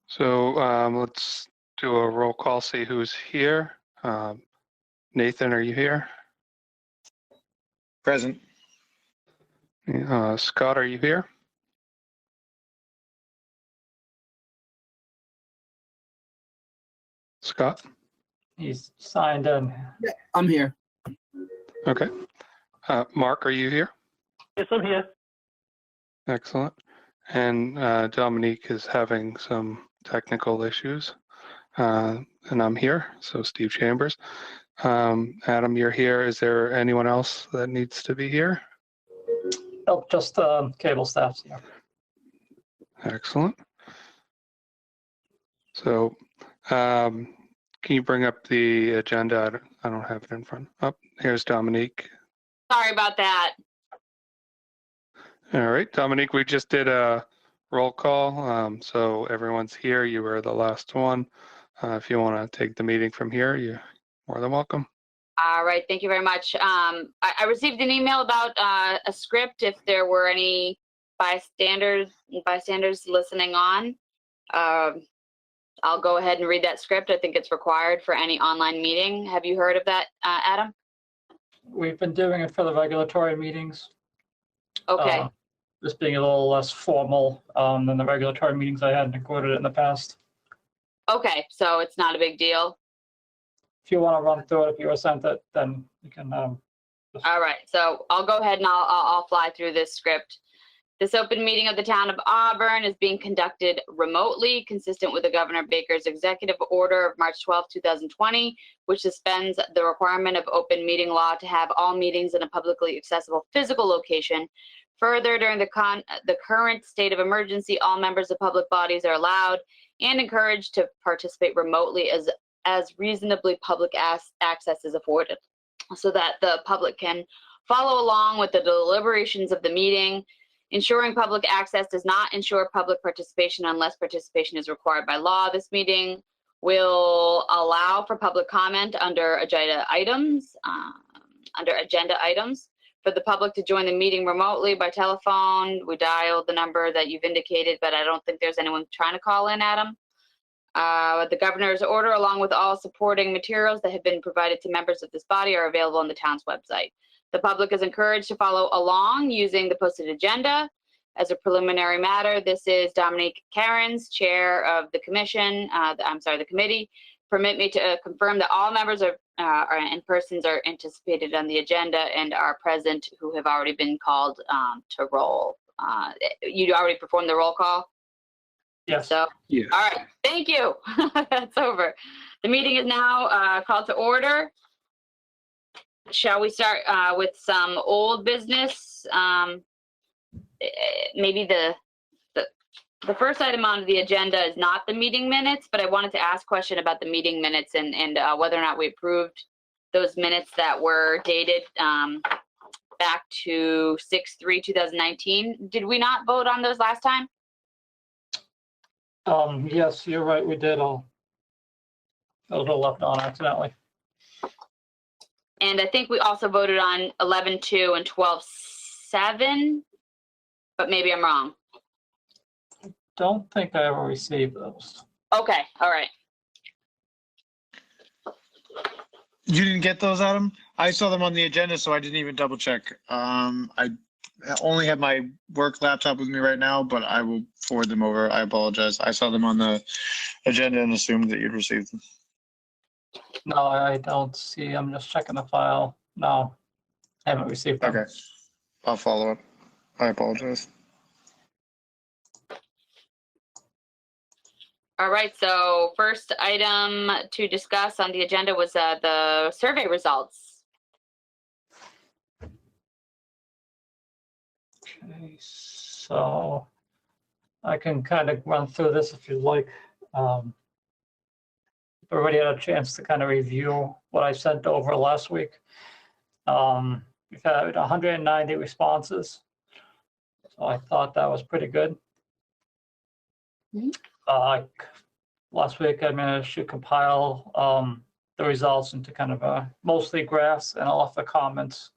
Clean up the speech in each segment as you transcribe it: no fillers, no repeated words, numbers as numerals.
So let's do a roll call, see who's here. Nathan, are you here? Present. Scott, are you here? Scott? He's signed in. Yeah, I'm here. Okay. Mark, are you here? Yes, I'm here. Excellent. And Dominique is having some technical issues. And I'm here, so Steve Chambers. Adam, you're here. Is there anyone else that needs to be here? Nope, just cable staff's here. Excellent. So can you bring up the agenda? I don't have it in front. Oh, here's Dominique. Sorry about that. All right, Dominique, we just did a roll call. So everyone's here. You were the last one. If you want to take the meeting from here, you're more than welcome. All right, thank you very much. I received an email about a script if there were any bystanders listening on. I'll go ahead and read that script. I think it's required for any online meeting. Have you heard of that, Adam? We've been doing it for the regulatory meetings. Okay. This being a little less formal than the regulatory meetings I had included in the past. Okay, so it's not a big deal. If you want to run through it, if you were sent it, then you can. All right, so I'll go ahead and I'll fly through this script. This open meeting of the town of Auburn is being conducted remotely, consistent with the Governor Baker's executive order of March 12, 2020, which suspends the requirement of open meeting law to have all meetings in a publicly accessible physical location. Further, during the current state of emergency, all members of public bodies are allowed and encouraged to participate remotely as reasonably public access is afforded, so that the public can follow along with the deliberations of the meeting. Ensuring public access does not ensure public participation unless participation is required by law. This meeting will allow for public comment under agenda items. For the public to join the meeting remotely by telephone, we dialed the number that you've indicated, but I don't think there's anyone trying to call in, Adam. The governor's order, along with all supporting materials that have been provided to members of this body, are available on the town's website. The public is encouraged to follow along using the posted agenda. As a preliminary matter, this is Dominique Cairns, chair of the commission, the committee. Permit me to confirm that all members and persons are anticipated on the agenda and are present who have already been called to roll. You already performed the roll call? Yes. So, Yes. All right, thank you. That's over. The meeting is now called to order. Shall we start with some old business? Maybe the first item on the agenda is not the meeting minutes, but I wanted to ask a question about the meeting minutes and whether or not we approved those minutes that were dated back to 6/3/2019. Did we not vote on those last time? Yes, you're right. We did all. Those were left on accidentally. And I think we also voted on 11/2 and 12/7, but maybe I'm wrong. Don't think I ever received those. Okay, all right. You didn't get those, Adam? I saw them on the agenda, so I didn't even double check. I only have my work laptop with me right now, but I will forward them over. I apologize. I saw them on the agenda and assumed that you'd received them. No, I don't see. I'm just checking the file. No, I haven't received them. Okay. I'll follow up. I apologize. All right, so first item to discuss on the agenda was the survey results. Okay, so I can kind of run through this if you'd like. Everybody had a chance to kind of review what I sent over last week. We've had 190 responses, so I thought that was pretty good. Last week I managed to compile the results into kind of mostly graphs, and all of the comments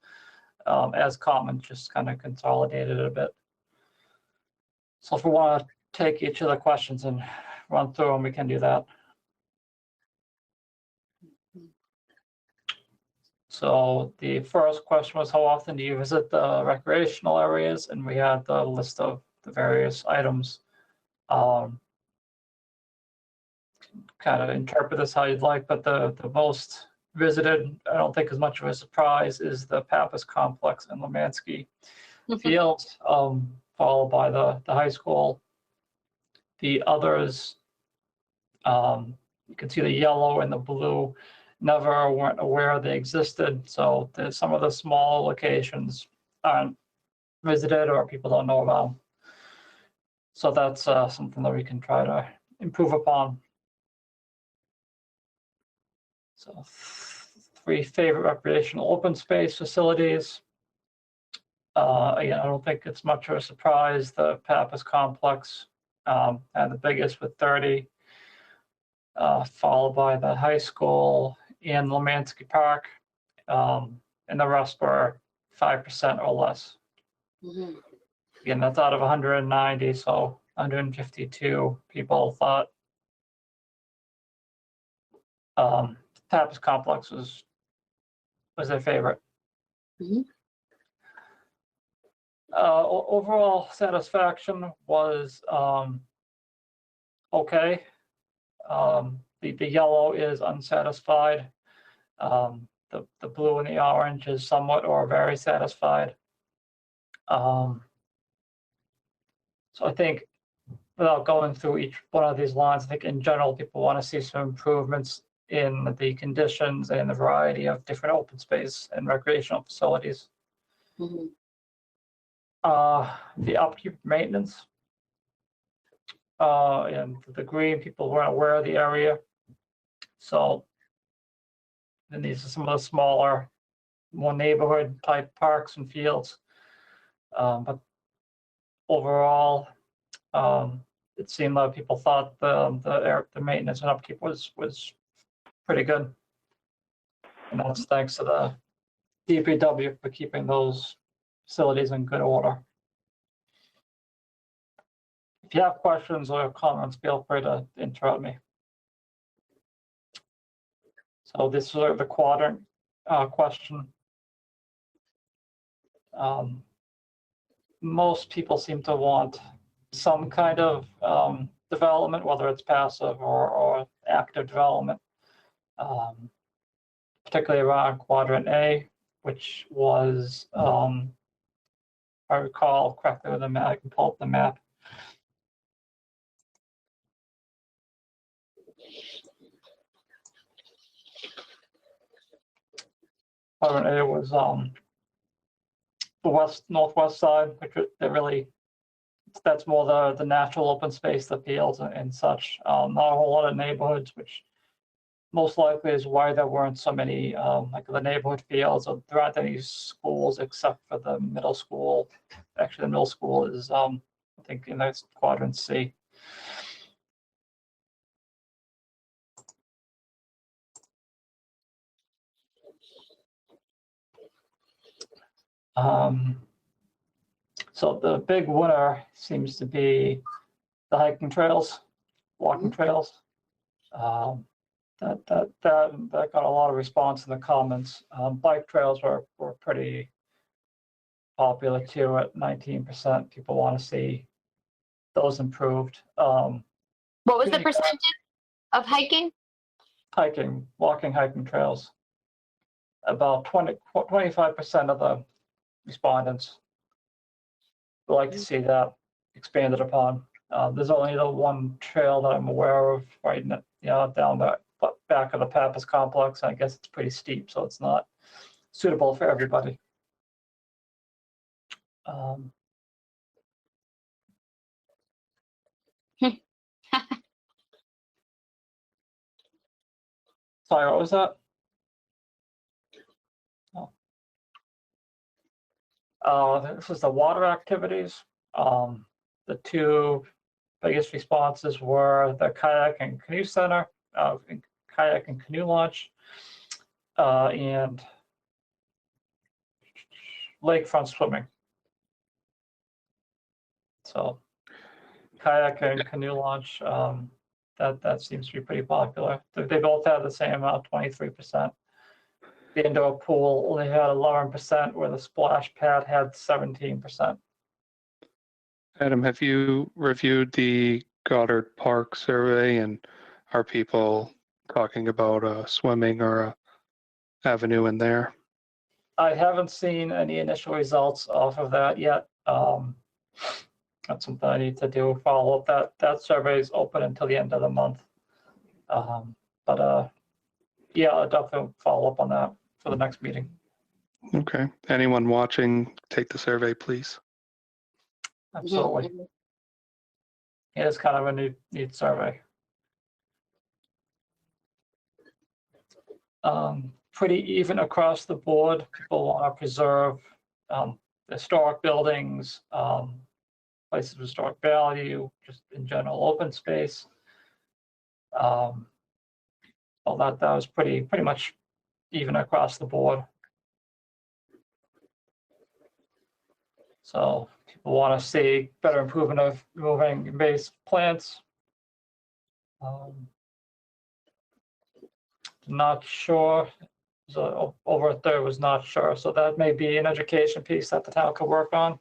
as comments, just kind of consolidated it a bit. So if we want to take each of the questions and run through them, we can do that. So the first question was, how often do you visit the recreational areas? And we had the list of the various items. Kind of interpret this how you'd like, but the most visited, I don't think as much of a surprise, is the Pappas Complex and Lemansky Fields, followed by the high school. The others, you can see the yellow and the blue, never weren't aware they existed. So there's some of the small locations aren't visited or people don't know about. So that's something that we can try to improve upon. So 3 favorite recreational open space facilities. Again, I don't think it's much of a surprise. The Pappas Complex had the biggest with 30, followed by the high school and Lemansky Park, and the rest were 5% or less. Mhm. Again, that's out of 190, so 152 people thought Pappas Complex was their favorite. Mhm. Overall satisfaction was okay. The yellow is unsatisfied. The blue and the orange is somewhat or very satisfied. So I think without going through each one of these lines, I think in general people want to see some improvements in the conditions and the variety of different open space and recreational facilities. Mhm. The upkeep maintenance. And the green, people weren't aware of the area. So then these are some of the smaller, more neighborhood type parks and fields. But overall, it seemed like people thought the maintenance and upkeep was pretty good. And that's thanks to the DPW for keeping those facilities in good order. If you have questions or comments, feel free to interrupt me. So this is the quadrant question. Most people seem to want some kind of development, whether it's passive or active development, particularly around quadrant A, which was, if I recall correctly with the map, I can pull up the map. Quadrant A was the northwest side, which that's more the natural open space, the fields and such. Not a whole lot of neighborhoods, which most likely is why there weren't so many like the neighborhood fields. There aren't any schools except for the middle school. Actually, the middle school is I think in that quadrant C. So the big winner seems to be the hiking trails, walking trails. That got a lot of response in the comments. Bike trails were pretty popular too at 19%. People want to see those improved. What was the percentage of hiking? Walking hiking trails. About 25% of the respondents would like to see that expanded upon. There's only the one trail that I'm aware of right now, down the back of the Pappas Complex. I guess it's pretty steep, so it's not suitable for everybody. Sorry, what was that? This is the water activities. The 2 biggest responses were the kayak and canoe center, kayak and canoe launch, and lakefront swimming. So, kayak and canoe launch, that seems to be pretty popular. They both had the same amount, 23%. The indoor pool only had 11%, where the splash pad had 17%. Adam, have you reviewed the Goddard Park survey, and are people talking about swimming or a avenue in there? I haven't seen any initial results off of that yet. That's something I need to do, follow up. That survey is open until the end of the month. Yeah, I'll definitely follow up on that for the next meeting. Okay. Anyone watching, take the survey, please. Absolutely. It is kind of a neat survey. Pretty even across the board. People want to preserve historic buildings, places of historic value, just in general open space. All that was pretty much even across the board. So people want to see better improvement of removing invasive plants. Not sure. So over a third was not sure. So that may be an education piece that the town could work on.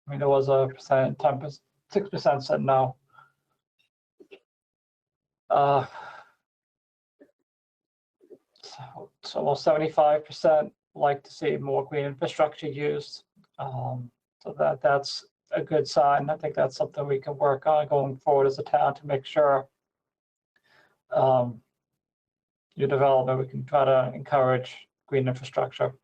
I mean, there was a percent, 10%, 6% said no. So almost 75% like to see more green infrastructure used. So that's a good sign. I think that's something we can work on going forward as a town to make sure new development, we can try to encourage green infrastructure.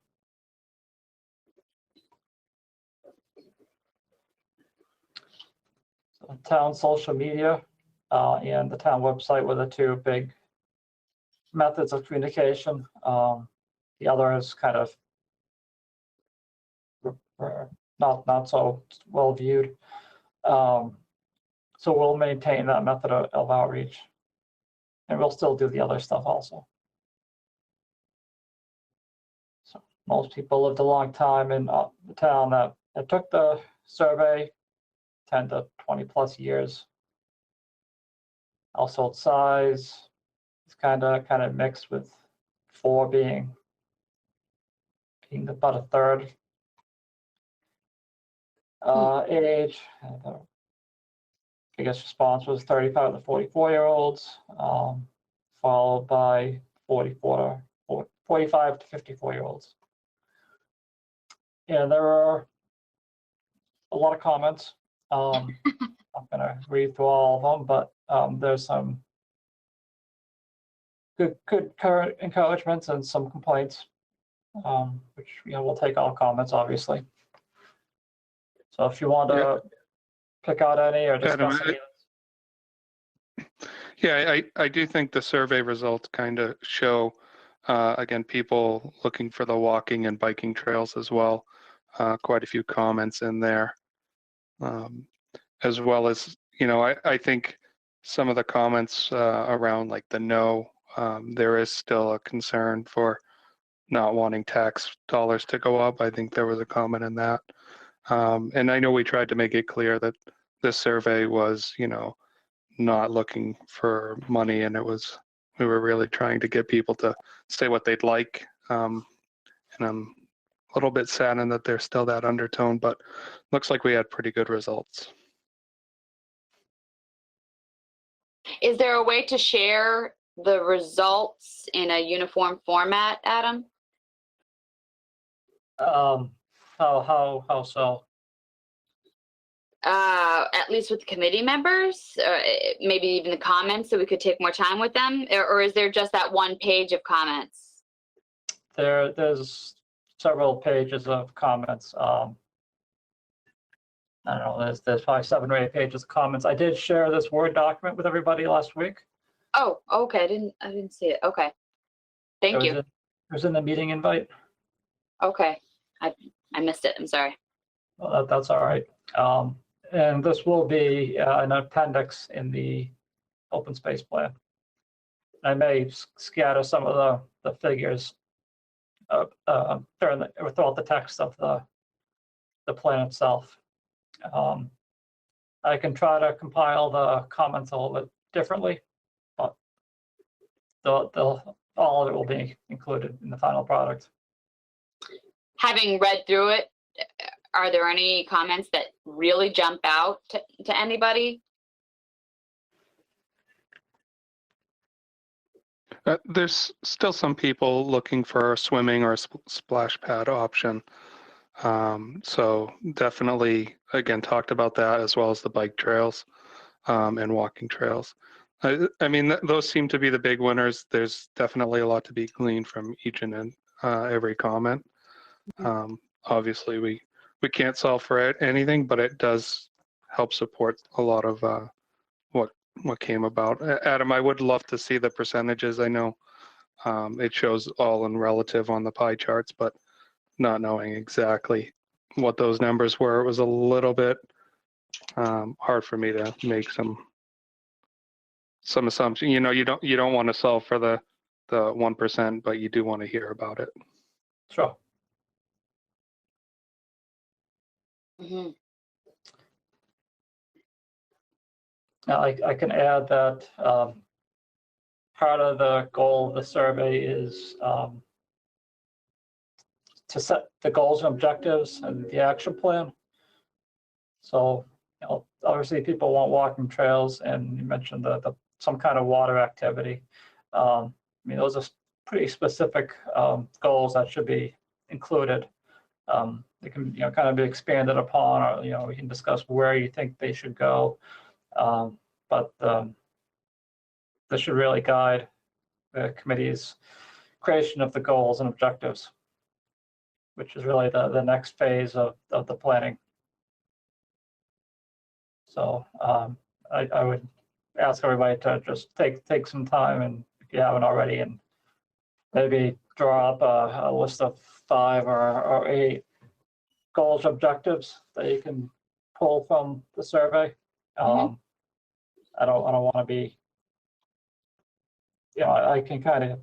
So town social media and the town website were the two big methods of communication. The other is kind of not so well viewed. So we'll maintain that method of outreach, and we'll still do the other stuff also. So most people lived a long time in the town that took the survey, 10 to 20 plus years. Household size is kind of mixed, with 4 being about a third. Age, the biggest response was 35 to 44-year-olds, followed by 45 to 54-year-olds. And there are a lot of comments. I'm going to read through all of them, but there's some good encouragements and some complaints, which we'll take all comments, obviously. So if you want to pick out any or discuss any. Yeah, I do think the survey results kind of show, again, people looking for the walking and biking trails as well. Quite a few comments in there, as well as, I think some of the comments around like the no, there is still a concern for not wanting tax dollars to go up. I think there was a comment in that. And I know we tried to make it clear that this survey was, not looking for money, and we were really trying to get people to say what they'd like. And I'm a little bit saddened that there's still that undertone, but looks like we had pretty good results. Is there a way to share the results in a uniform format, Adam? How so? At least with the committee members, maybe even the comments, so we could take more time with them, or is there just that one page of comments? There's several pages of comments. I don't know. There's probably 7 or 8 pages of comments. I did share this Word document with everybody last week. Oh, okay. I didn't see it. Okay. Thank you. It was in the meeting invite. Okay. I missed it. I'm sorry. Well, that's all right. And this will be an appendix in the open space plan. I may scatter some of the figures throughout the text of the plan itself. I can try to compile the comments a little bit differently, but all of it will be included in the final product. Having read through it, are there any comments that really jump out to anybody? There's still some people looking for a swimming or a splash pad option. So definitely, again, talked about that as well as the bike trails and walking trails. I mean, those seem to be the big winners. There's definitely a lot to be gleaned from each and every comment. Obviously, we can't solve for anything, but it does help support a lot of what came about. Adam, I would love to see the percentages. I know it shows all in relative on the pie charts, but not knowing exactly what those numbers were, it was a little bit hard for me to make some assumption. You know, you don't want to solve for the 1%, but you do want to hear about it. Sure. Mm-hmm. Now, I can add that part of the goal of the survey is to set the goals and objectives and the action plan. So, you know, obviously people want walking trails, and you mentioned some kind of water activity. I mean, those are pretty specific goals that should be included. They can, you know, kind of be expanded upon, or, you know, we can discuss where you think they should go. But this should really guide the committee's creation of the goals and objectives, which is really the next phase of the planning. So I would ask everybody to just take some time, and if you haven't already, and maybe draw up a list of 5 or 8 goals, objectives that you can pull from the survey. I don't want to be, you know, I can kind of,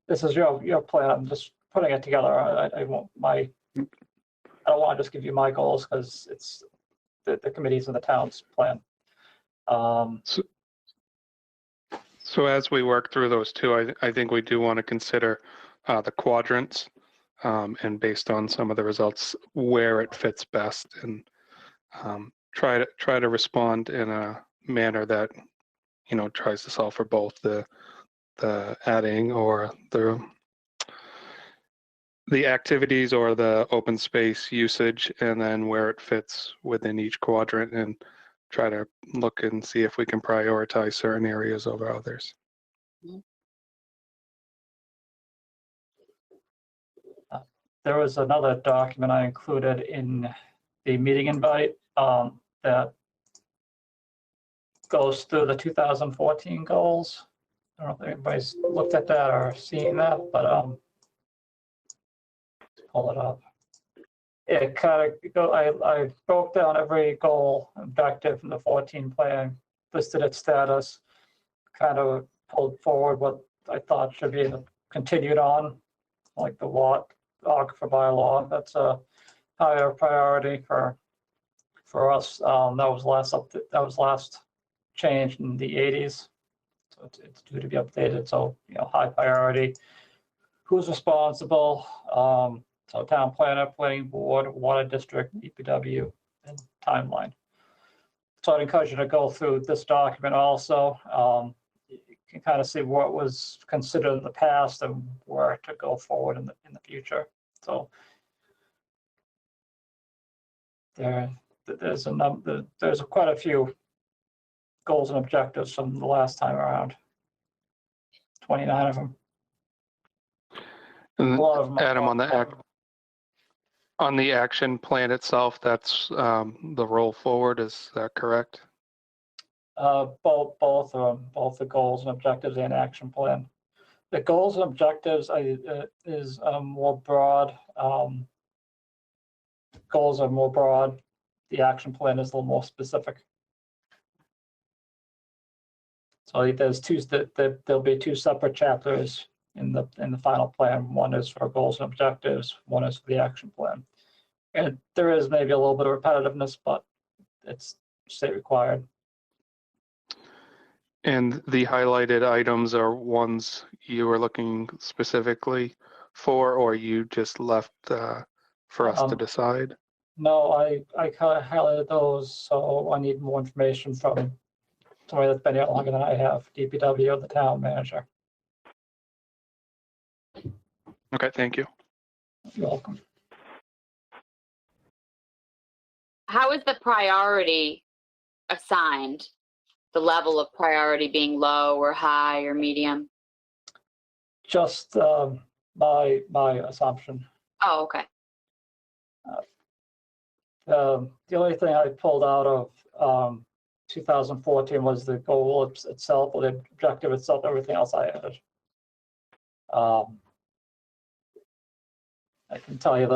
this is your plan. I'm just putting it together. I don't want to just give you my goals, because it's the committee's and the town's plan. So as we work through those two, I think we do want to consider the quadrants, and based on some of the results, where it fits best, and try to respond in a manner that, you know, tries to solve for both the adding or the activities or the open space usage, and then where it fits within each quadrant, and try to look and see if we can prioritize certain areas over others. There was another document I included in the meeting invite that goes through the 2014 goals. I don't know if anybody's looked at that or seen that, but pull it up. It kind of I broke down every goal, objective in the 14 plan, listed its status, kind of pulled forward what I thought should be continued on, like the aquifer bylaw. That's a higher priority for us. That was last changed in the 80s, so it's due to be updated. So, you know, high priority. Who's responsible? So town planner, planning board, water district, DPW, and timeline. So I'd encourage you to go through this document also. You can kind of see what was considered in the past and where to go forward in the future. So there's quite a few goals and objectives from the last time around. 29 of them. And A lot of them. Adam, on the action plan itself, that's the roll forward. Is that correct? Both of them, both the goals and objectives and action plan. The goals and objectives is more broad. Goals are more broad. The action plan is a little more specific. So there'll be 2 separate chapters in the final plan. One is for goals and objectives. One is for the action plan. And there is maybe a little bit of repetitiveness, but it's state required. And the highlighted items are ones you were looking specifically for, or you just left for us to decide? No, I kind of highlighted those, so I need more information from somebody that's been here longer than I have, DPW or the town manager. Okay, thank you. You're welcome. How is the priority assigned? The level of priority being low or high or medium? Just my assumption. Oh, okay. The only thing I pulled out of 2014 was the goal itself, or the objective itself. Everything else I added. I can tell you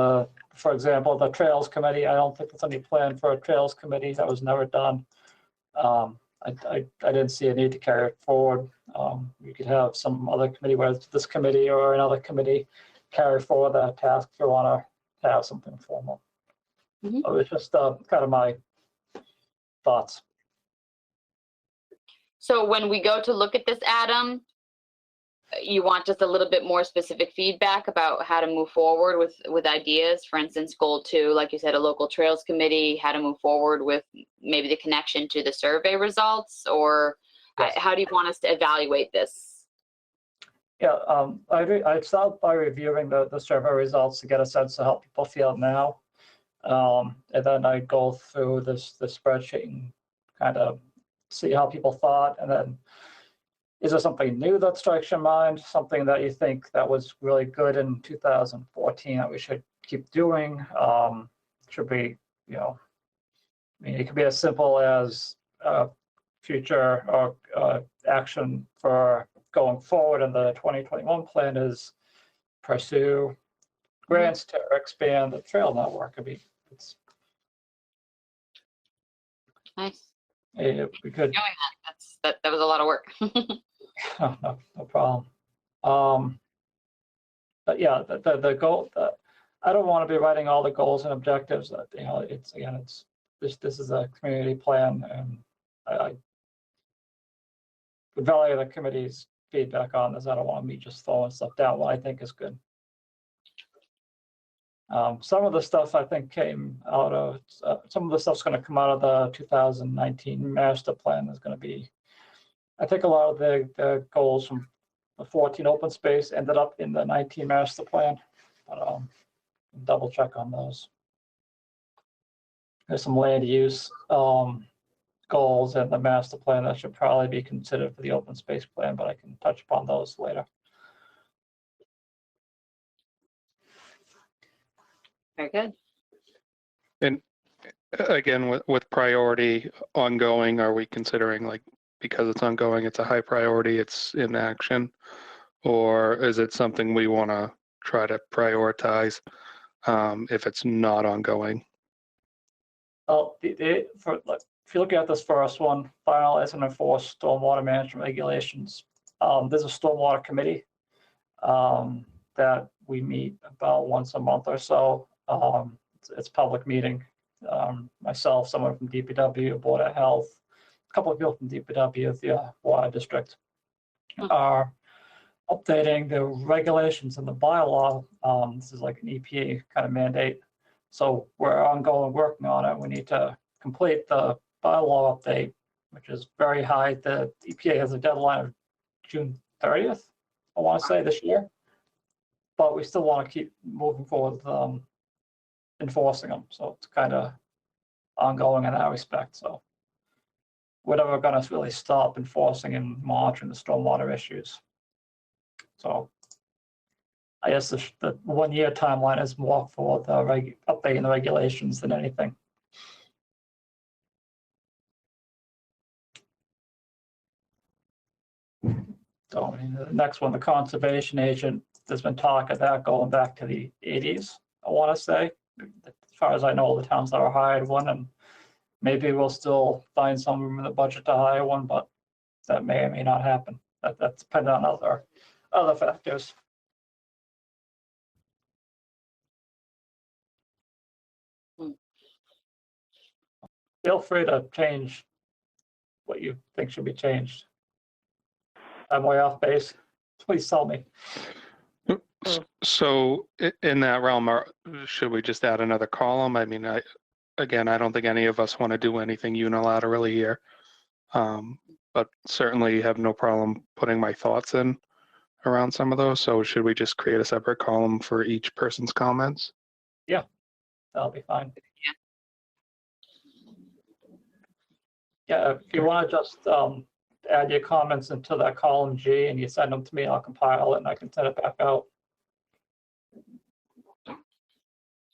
for example, the Trails Committee, I don't think there's any plan for a Trails Committee. That was never done. I didn't see a need to carry it forward. You could have some other committee, whether it's this committee or another committee, carry forward that task if you want to have something formal. Mhm. So it's just kind of my thoughts. So when we go to look at this, Adam, you want just a little bit more specific feedback about how to move forward with ideas. For instance, goal 2, like you said, a local trails committee, how to move forward with maybe the connection to the survey results, or Yes. how do you want us to evaluate this? Yeah, I'd start by reviewing the survey results to get a sense of how people feel now. And then I go through the spreadsheet and kind of see how people thought, and then is there something new that strikes your mind, something that you think that was really good in 2014 that we should keep doing? Should be, I mean, it could be as simple as future or action for going forward in the 2021 plan is pursue grants to expand the trail network. I mean, Nice. we could. That was a lot of work. No problem. But yeah, the goal. I don't want to be writing all the goals and objectives. This is a community plan, and I would value the committee's feedback on this. I don't want me just throwing stuff down what I think is good. Some of the stuff I think came out of some of the stuff's going to come out of the 2019 master plan. Is going to be, I think, a lot of the goals from the 14 open space ended up in the 19 master plan, but double check on those. There's some land use goals in the master plan that should probably be considered for the open space plan, but I can touch upon those later. Very good. And again, with priority ongoing, are we considering, like, because it's ongoing, it's a high priority, it's in action? Or is it something we want to try to prioritize if it's not ongoing? Well, if you look at this first one, finalize and enforce stormwater management regulations. There's a stormwater committee that we meet about once a month or so. It's a public meeting. Myself, someone from DPW, Board of Health, a couple of people from DPW, the water district, are updating the regulations in the bylaw. This is like an EPA kind of mandate. So we're ongoing working on it. We need to complete the bylaw update, which is very high. The EPA has a deadline of June 30th, I want to say, this year. But we still want to keep moving forward with enforcing them. So it's kind of ongoing in that respect. So we're never going to really stop enforcing and monitoring the stormwater issues. So I guess the 1 year timeline is more for the updating the regulations than anything. So I mean, the next one, the conservation agent, there's been talk of that going back to the 80s, I want to say. As far as I know, the towns that are hired one, and maybe we'll still find some room in the budget to hire one, but that may or may not happen. That's dependent on other factors. feel free to change what you think should be changed. I'm way off base. Please tell me. So in that realm, should we just add another column? I mean, again, I don't think any of us want to do anything unilaterally here, but certainly have no problem putting my thoughts in around some of those. So should we just create a separate column for each person's comments? That'll be fine. Yeah, if you want to just add your comments into that column G and you send them to me, I'll compile it and I can send it back out.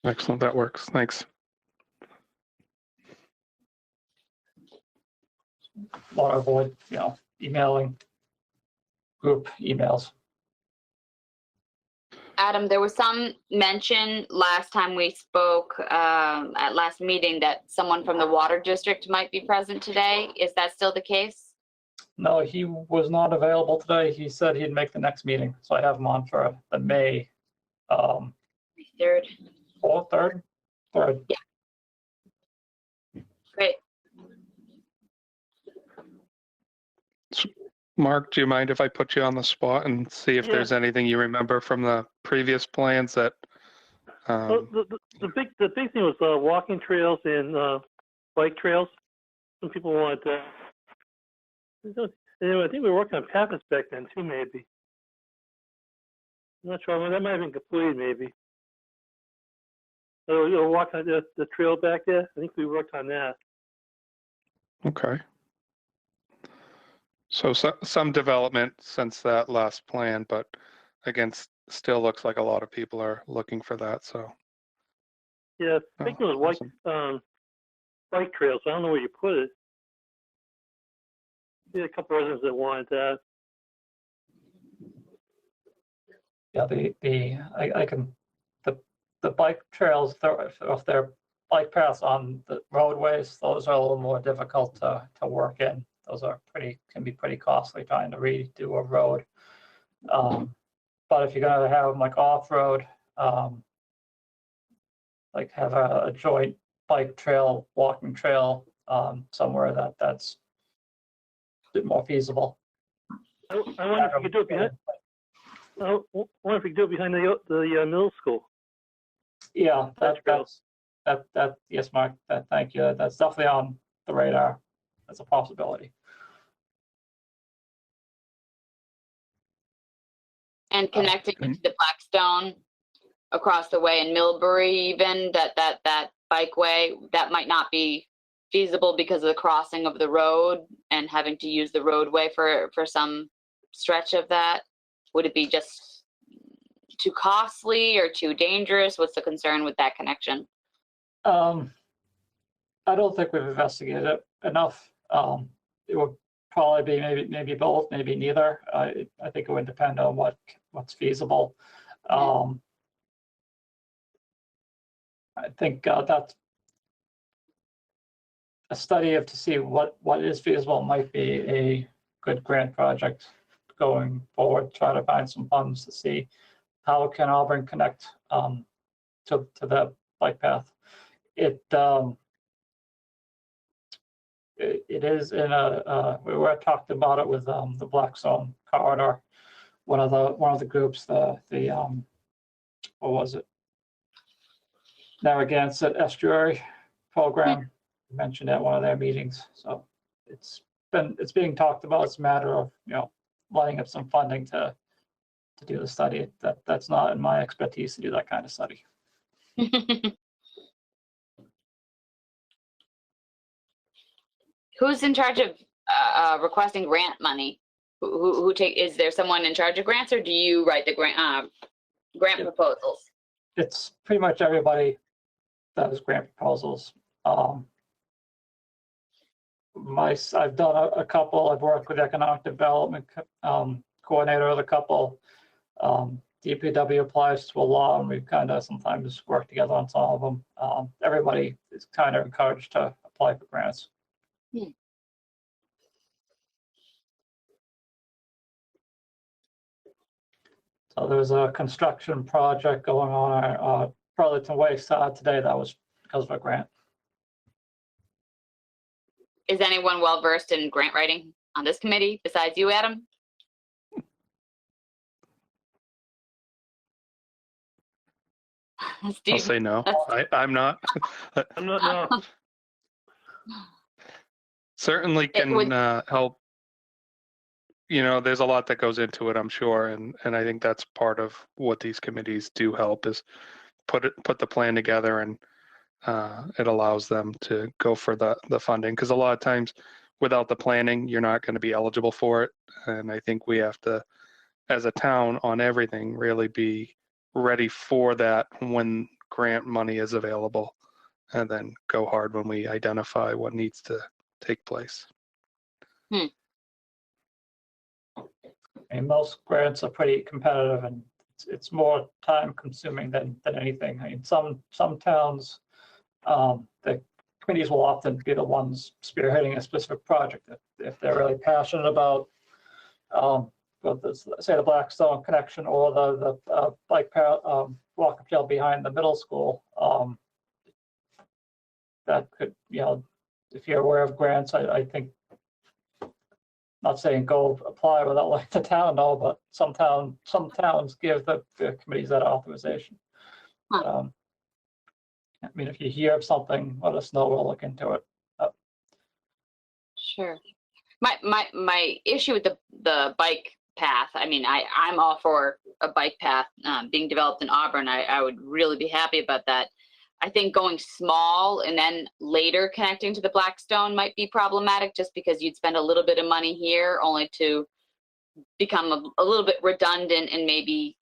Excellent, that works. Thanks. Want to avoid, emailing group emails. Adam, there was some mention last time we spoke at last meeting that someone from the water district might be present today. Is that still the case? No, he was not available today. He said he'd make the next meeting, so I have him on for the May. Third. Third. Yeah. Great. Mark, do you mind if I put you on the spot and see if there's anything you remember from the previous plans that? Well, the big thing was walking trails and bike trails. Some people wanted to. And I think we were working on paths back then too, maybe. I'm not sure. That might have been completed, maybe. So walk on the trail back there. I think we worked on that. Okay. So some development since that last plan, but again, still looks like a lot of people are looking for that. So. Yeah, I think it was awesome. bike trails. I don't know where you put it. We had a couple residents that wanted that. Yeah, I can the bike trails, if they're bike paths on the roadways, those are a little more difficult to work in. Those are can be pretty costly trying to redo a road. But if you're gonna have them like off-road, like have a joint bike trail, walking trail, somewhere that's a bit more feasible. I wonder if you could do it behind. I wonder if you could do it behind the middle school. Yeah, yes, Mark. Thank you. That's definitely on the radar. That's a possibility. And connecting to the Blackstone across the way in Millbury, even that bikeway, that might not be feasible because of the crossing of the road and having to use the roadway for some stretch of that. Would it be just too costly or too dangerous? What's the concern with that connection? I don't think we've investigated it enough. It would probably be maybe both, maybe neither. I think it would depend on what's feasible. I think that's a study to see what is feasible might be a good grant project going forward. Try to find some funds to see how can Auburn connect to the bike path. It is in we were talked about it with the Blackstone corridor. One of the groups, the what was it? Narragansett Estuary program, mentioned at one of their meetings. So it's being talked about. It's a matter of lining up some funding to do the study. That's not in my expertise to do that kind of study. Who's in charge of requesting grant money? Is there someone in charge of grants, or do you write the grant proposals? It's pretty much everybody that is grant proposals. I've done a couple. I've worked with economic development coordinator of a couple. DPW applies to a lot, and we kind of sometimes work together on some of them. Everybody is kind of encouraged to apply for grants. So there's a construction project going on Burlington Way today that was because of a grant. Is anyone well versed in grant writing on this committee besides you, Adam? I'll Steve? say no. I'm not. I'm not, no. Certainly It would- can help. You know, there's a lot that goes into it, I'm sure, and I think that's part of what these committees do help is put the plan together, and it allows them to go for the funding, because a lot of times without the planning, you're not going to be eligible for it, and I think we have to, as a town, on everything, really be ready for that when grant money is available, and then go hard when we identify what needs to take place. And most grants are pretty competitive, and it's more time consuming than anything. I mean, some towns, the committees will often be the ones spearheading a specific project if they're really passionate about, say the Blackstone connection or the bike path, walk trail behind the middle school. That could, you know, if you're aware of grants, I think. Not saying go apply without letting the town know, but some towns give the committees that authorization. I mean, if you hear of something, let us know. We'll look into it. Sure. My issue with the bike path, I mean, I'm all for a bike path being developed in Auburn. I would really be happy about that. I think going small and then later connecting to the Blackstone might be problematic, just because you'd spend a little bit of money here only to become a little bit redundant and maybe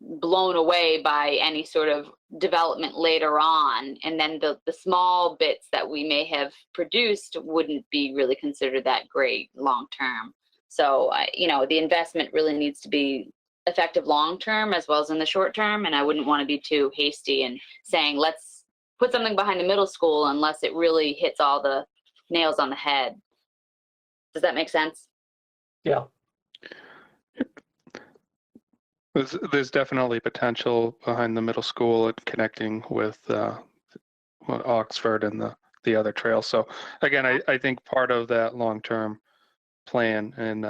blown away by any sort of development later on. And then the small bits that we may have produced wouldn't be really considered that great long term. So, you know, the investment really needs to be effective long term as well as in the short term, and I wouldn't want to be too hasty in saying let's put something behind the middle school unless it really hits all the nails on the head. Does that make sense? Yeah. There's definitely potential behind the middle school and connecting with Oxford and the other trails. So again, I think part of that long-term plan and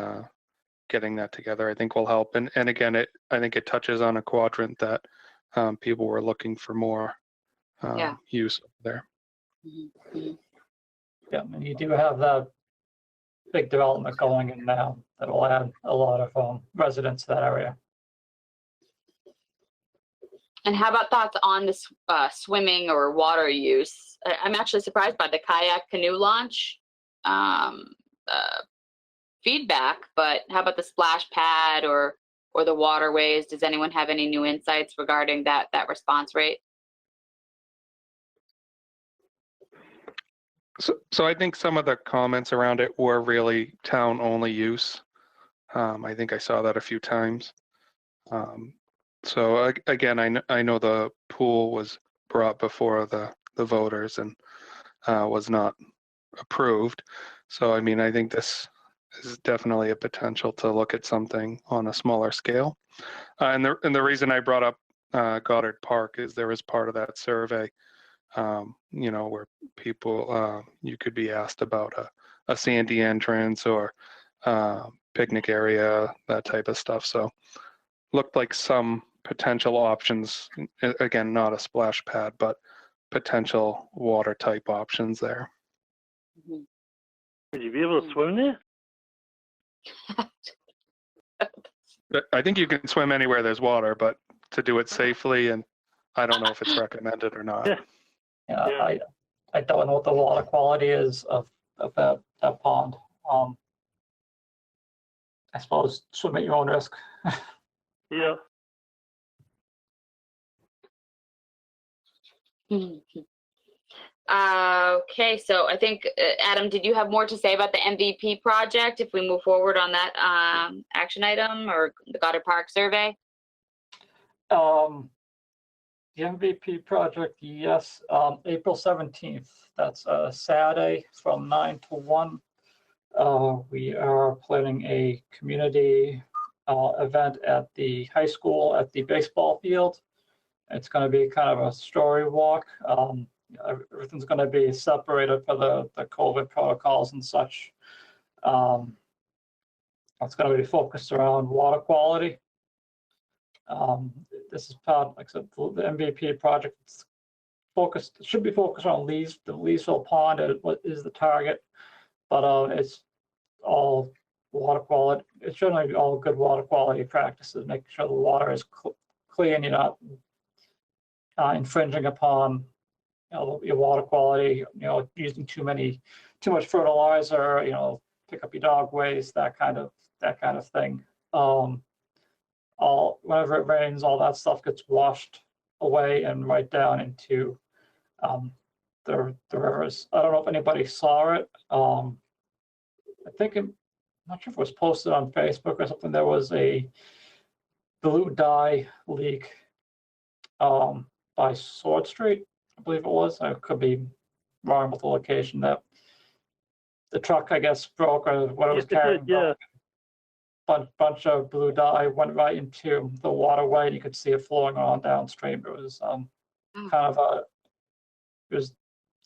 getting that together, I think will help. And again, I think it touches on a quadrant that people were looking for more use there. Mm-hmm. Yeah, and you do have that big development going in now that will add a lot of residents to that area. And how about thoughts on this swimming or water use? I'm actually surprised by the kayak canoe launch feedback, but how about the splash pad or the waterways? Does anyone have any new insights regarding that response rate? So I think some of the comments around it were really town only use. I think I saw that a few times. So again, I know the pool was brought before the voters and was not approved. So I mean, I think this is definitely a potential to look at something on a smaller scale. And the reason I brought up Goddard Park is there was part of that survey, you know, where people, you could be asked about a sandy entrance or picnic area, that type of stuff. So looked like some potential options, again, not a splash pad, but potential water type options there. Mm-hmm. Would you be able to swim there? I think you can swim anywhere there's water, but to do it safely, and I don't know if it's recommended or not. Yeah. I don't know what the water quality is of that pond. I suppose swim at your own risk. Yeah. Okay, so I think, Adam, did you have more to say about the MVP project if we move forward on that action item or the Goddard Park survey? The MVP project, yes, April 17th. That's a Saturday from 9 to 1. We are planning a community event at the high school at the baseball field. It's going to be kind of a story walk. everything's going to be separated for the COVID protocols and such. It's going to be focused around water quality. This is part, like I said, the MVP project. Should be focused on the Leesville Pond. What is the target? But it's all water quality. It's generally be all good water quality practices, making sure the water is clean. You're not infringing upon your water quality. Using too much fertilizer. Pick up your dog waste, that kind of thing. Whenever it rains, all that stuff gets washed away and right down into the rivers. I don't know if anybody saw it. I'm not sure if it was posted on Facebook or something. There was a blue dye leak by Sword Street, I believe it was. I could be wrong with the location. That the truck, I guess, broke or what it was carrying. Yeah. Bunch of blue dye went right into the waterway, and you could see it flowing on downstream. It was it was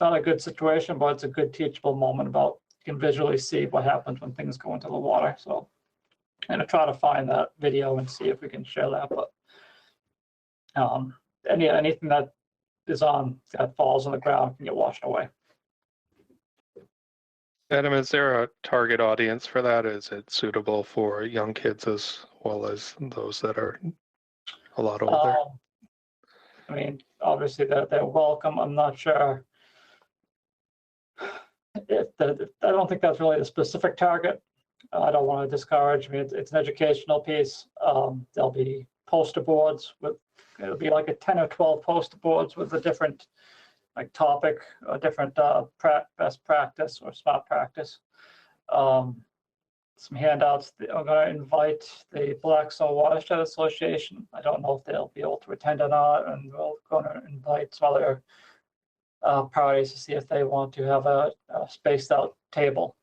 not a good situation, but it's a good teachable moment about you can visually see what happens when things go into the water. So I'm gonna try to find that video and see if we can share that. But anything that falls on the ground can get washed away. Adam, is there a target audience for that? Is it suitable for young kids as well as those that are a lot older? I mean, obviously they're welcome. I'm not sure. I don't think that's really the specific target. I don't want to discourage. I mean, it's an educational piece. There'll be poster boards it'll be like a 10 or 12 poster boards with a different topic, a different best practice or smart practice. Some handouts. I'm going to invite the Blackstone Watershed Association. I don't know if they'll be able to attend or not, and we're going to invite some other parties to see if they want to have a spaced out table.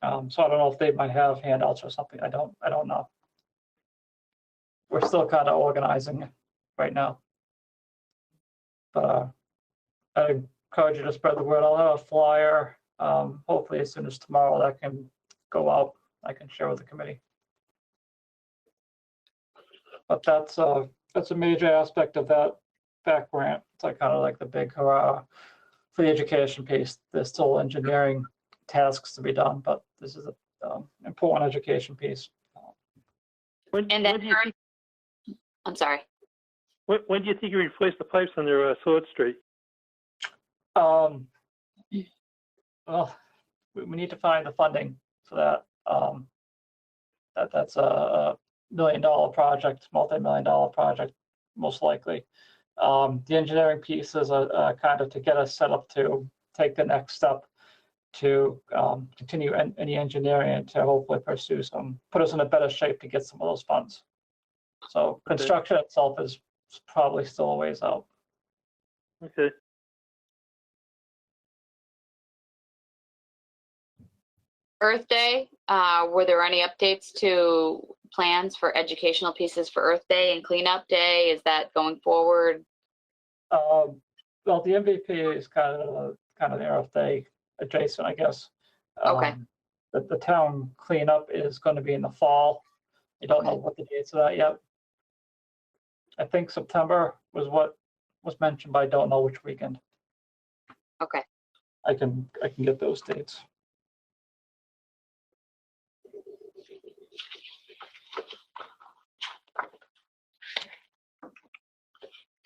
So I don't know if they might have handouts or something. I don't know. We're still kind of organizing right now. But I encourage you to spread the word. I'll have a flyer, hopefully as soon as tomorrow, that can go out. I can share with the committee. But that's a major aspect of that grant. It's kind of like the big hurrah for the education piece. There's still engineering tasks to be done, but this is an important education piece. I'm sorry. When do you think you replace the pipes under Sword Street? Well, we need to find the funding for that. That's a $1 million project, multi-million-dollar project, most likely. The engineering pieces are kind of to get us set up to take the next step to continue any engineering and to hopefully put us in a better shape to get some of those funds. So construction itself is probably still a ways out. Okay. Earth Day, were there any updates to plans for educational pieces for Earth Day and Cleanup Day? Is that going forward? Well, the MVP is kind of the Earth Day adjacent, I guess. Okay. The town cleanup is going to be in the fall. I don't know what the dates of that yet. I think September was what was mentioned, but I don't know which weekend. Okay. I can get those dates.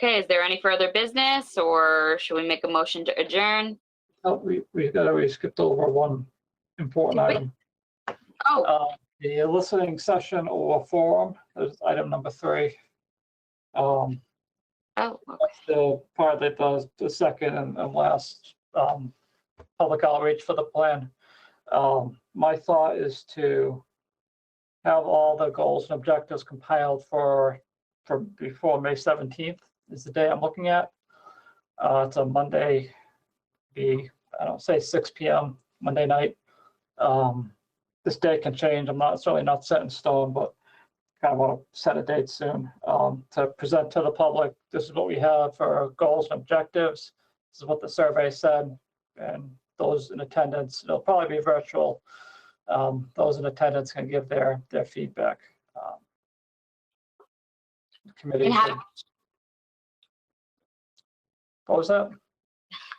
Okay, is there any further business, or should we make a motion to adjourn? Oh, we skipped over one important item. Oh, The listening session or forum is item number 3. okay. That's the part that does the second and last public outreach for the plan. My thought is to have all the goals and objectives compiled for before May 17th is the day I'm looking at. It's a Monday, say 6 p.m. Monday night. This day can change. I'm certainly not set in stone, but kind of want to set a date soon to present to the public. This is what we have for goals and objectives. This is what the survey said, and those in attendance, it'll probably be virtual. Those in attendance can give their feedback. The committee. And how- What was that?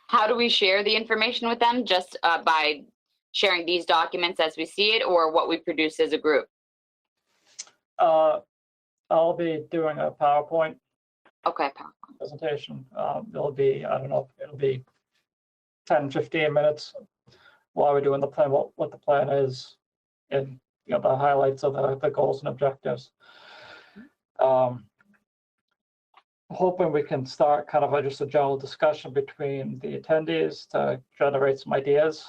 How do we share the information with them? Just by sharing these documents as we see it, or what we produce as a group? I'll be doing a PowerPoint Okay. presentation. It'll be, I don't know, it'll be 10, 15 minutes while we're doing the plan, what the plan is, and the highlights of the goals and objectives. Hoping we can start kind of just a general discussion between the attendees to generate some ideas.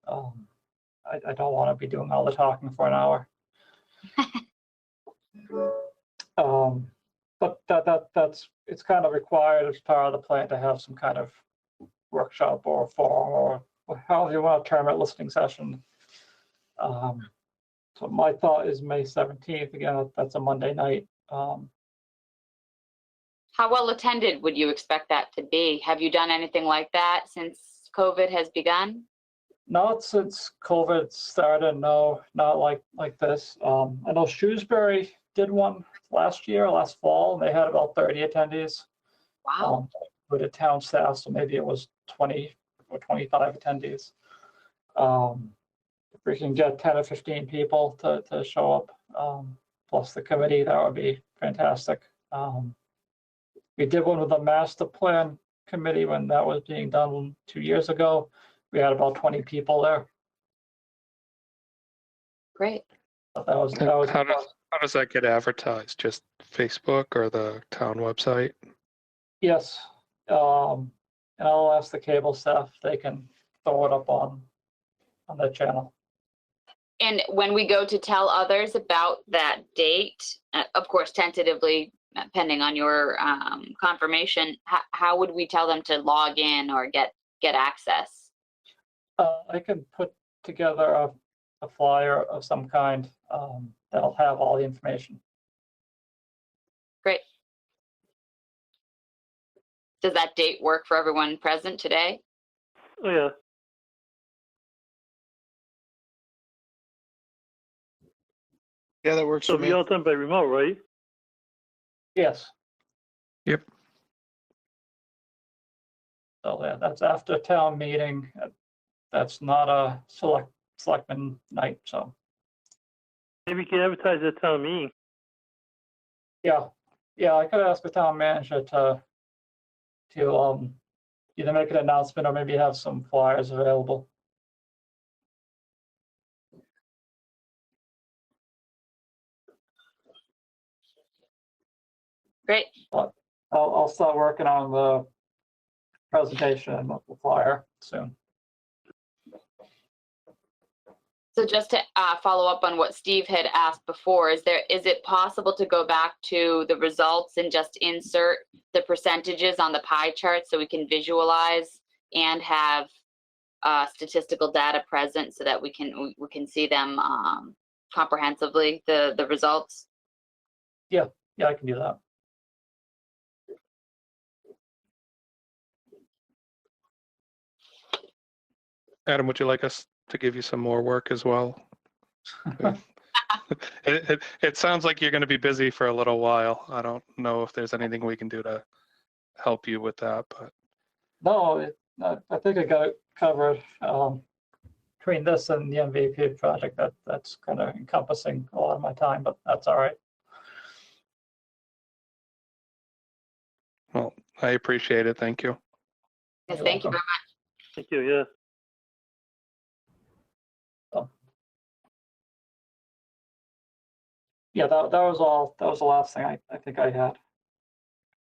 I don't want to be doing all the talking for an hour. But it's kind of required as part of the plan to have some kind of workshop or forum or however you want to term it, listening session. So my thought is May 17th. Again, that's a Monday night. How well attended would you expect that to be? Have you done anything like that since COVID has begun? Not since COVID started, no, not like this. I know Shrewsbury did one last fall, and they had about 30 attendees. Wow. With a town staff, so maybe it was 20 or 25 attendees. If we can get 10 or 15 people to show up, plus the committee, that would be fantastic. We did one with the master plan committee when that was being done 2 years ago. We had about 20 people there. Great. But that was How does that get advertised? Just Facebook or the town website? yes. And I'll ask the cable staff if they can throw it up on their channel. And when we go to tell others about that date, of course, tentatively, pending on your confirmation, how would we tell them to log in or get access? I can put together a flyer of some kind that'll have all the information. Great. Does that date work for everyone present today? Oh, yeah. Yeah, that works So for it'll be me. all done by remote, right? Yes. Yep. So yeah, that's after town meeting. That's not a selectman night, so Maybe you can advertise at town meeting. yeah. I could ask the town manager to either make an announcement or maybe have some flyers available. Great. I'll start working on the presentation and the flyer soon. So just to follow up on what Steve had asked before, is it possible to go back to the results and just insert the percentages on the pie chart so we can visualize and have statistical data present so that we can see them comprehensively, the results? Yeah, I can do that. Adam, would you like us to give you some more work as well? It sounds like you're going to be busy for a little while. I don't know if there's anything we can do to help you with that, but No, I think I got it covered. Between this and the MVP project, that's kind of encompassing a lot of my time, but that's all right. well, I appreciate it. Thank you. Yes, You're thank you welcome. very much. Thank you, yeah. Yeah, that was all. That was the last thing I think I had.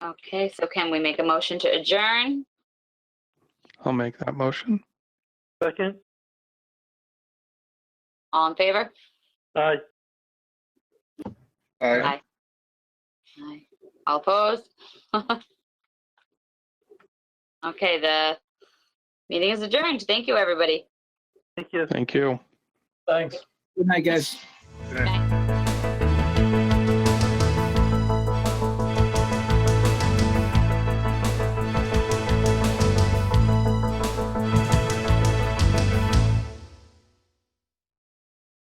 Okay, so can we make a motion to adjourn? I'll make that motion. Second? All in favor? Aye. All right. Aye. Aye. All opposed? Okay, the meeting is adjourned. Thank you, everybody. Thank you. Thank you. Thanks. Good night, guys. Good night.